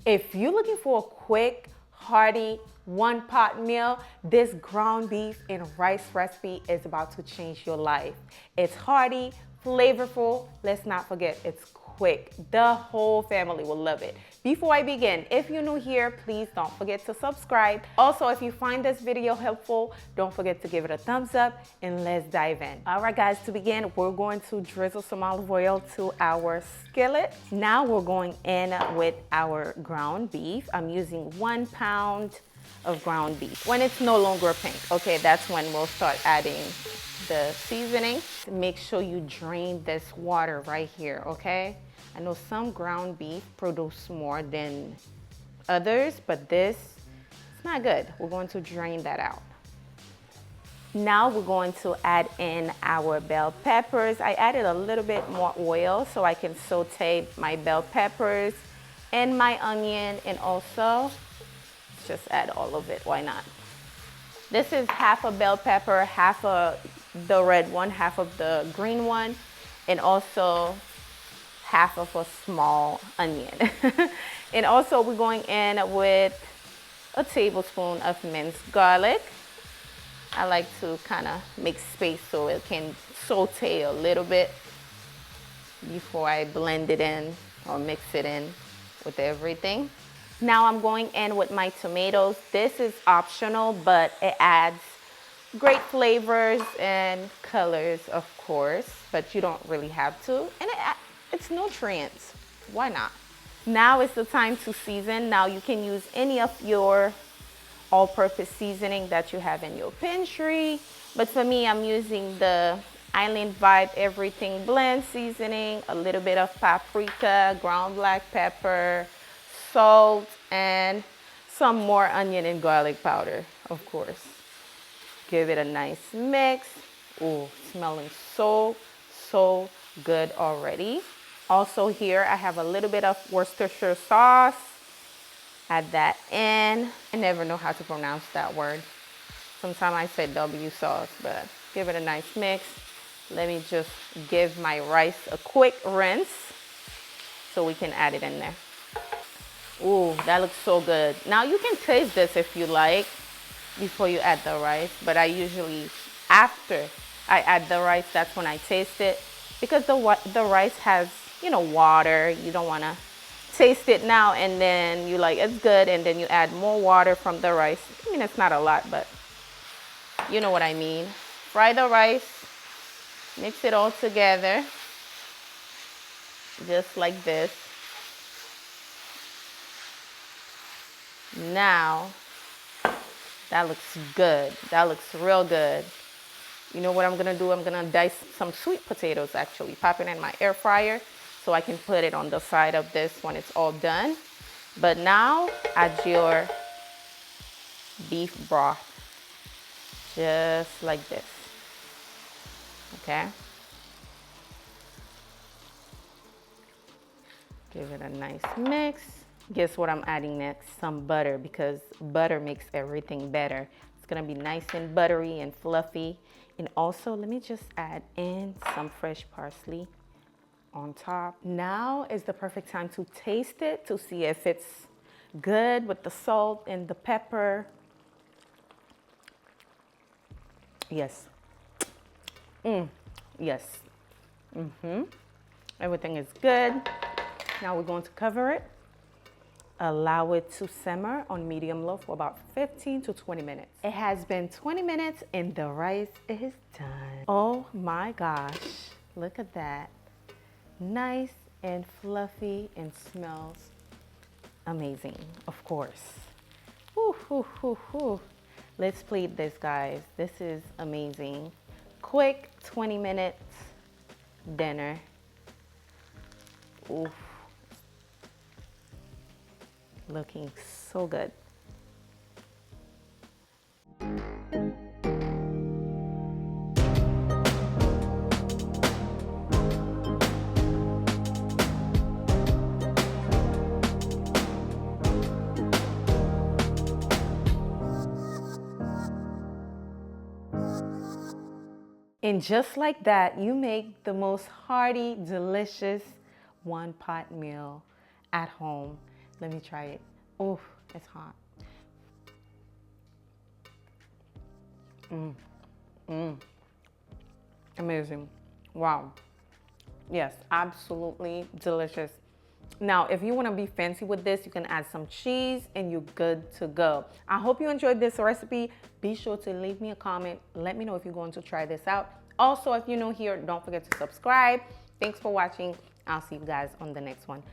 If you're looking for a quick, hearty, one-pot meal, this ground beef and rice recipe is about to change your life. It's hearty, flavorful. Let's not forget, it's quick. The whole family will love it. Before I begin, if you're new here, please don't forget to subscribe. Also, if you find this video helpful, don't forget to give it a thumbs up and let's dive in. All right, guys, to begin, we're going to drizzle some olive oil to our skillet. Now we're going in with our ground beef. I'm using 1 pound of ground beef. When it's no longer pink, okay, that's when we'll start adding the seasoning. Make sure you drain this water right here, okay? I know some ground beef produce more than others, but this, it's not good. We're going to drain that out. Now we're going to add in our bell peppers. I added a little bit more oil so I can saute my bell peppers and my onion, and also just add all of it, why not? This is half a bell pepper, half of the red one, half of the green one, and also half of a small onion. And also we're going in with a tablespoon of minced garlic. I like to kind of make space so it can saute a little bit before I blend it in or mix it in with everything. Now I'm going in with my tomatoes. This is optional, but it adds great flavors and colors, of course, but you don't really have to. And it's nutrients. Why not? Now is the time to season. Now you can use any of your all-purpose seasoning that you have in your pantry, but for me, I'm using the Island Vibe Everything Blend seasoning, a little bit of paprika, ground black pepper, salt, and some more onion and garlic powder, of course. Give it a nice mix. Ooh, smelling so good already. Also here, I have a little bit of Worcestershire sauce. Add that in. I never know how to pronounce that word. Sometimes I say W sauce, but give it a nice mix. Let me just give my rice a quick rinse so we can add it in there. Ooh, that looks so good. Now you can taste this if you like before you add the rice, but I usually, after I add the rice, that's when I taste it, because the rice has, you know, water. You don't want to taste it now and then you like it's good and then you add more water from the rice. I mean, it's not a lot, but you know what I mean. Fry the rice, mix it all together, just like this. Now, that looks good. That looks real good. You know what I'm gonna do? I'm gonna dice some sweet potatoes, actually. Pop it in my air fryer so I can put it on the side of this when it's all done. But now, add your beef broth. Just like this. Okay? Give it a nice mix. Guess what I'm adding next? Some butter, because butter makes everything better. It's gonna be nice and buttery and fluffy. And also, let me just add in some fresh parsley on top. Now is the perfect time to taste it to see if it's good with the salt and the pepper. Yes. Yes. Everything is good. Now we're going to cover it. Allow it to simmer on medium-low for about 15 to 20 minutes. It has been 20 minutes and the rice is done. Oh my gosh, look at that. Nice and fluffy and smells amazing, of course. Whew, whew, whew, whew. Let's plate this, guys. This is amazing. Quick 20 minutes dinner. Oof. Looking so good. And just like that, you make the most hearty, delicious one-pot meal at home. Let me try it. Oh, it's hot. Amazing. Wow. Yes, absolutely delicious. Now, if you want to be fancy with this, you can add some cheese and you're good to go. I hope you enjoyed this recipe. Be sure to leave me a comment. Let me know if you're going to try this out. Also, if you're new here, don't forget to subscribe. Thanks for watching. I'll see you guys on the next one.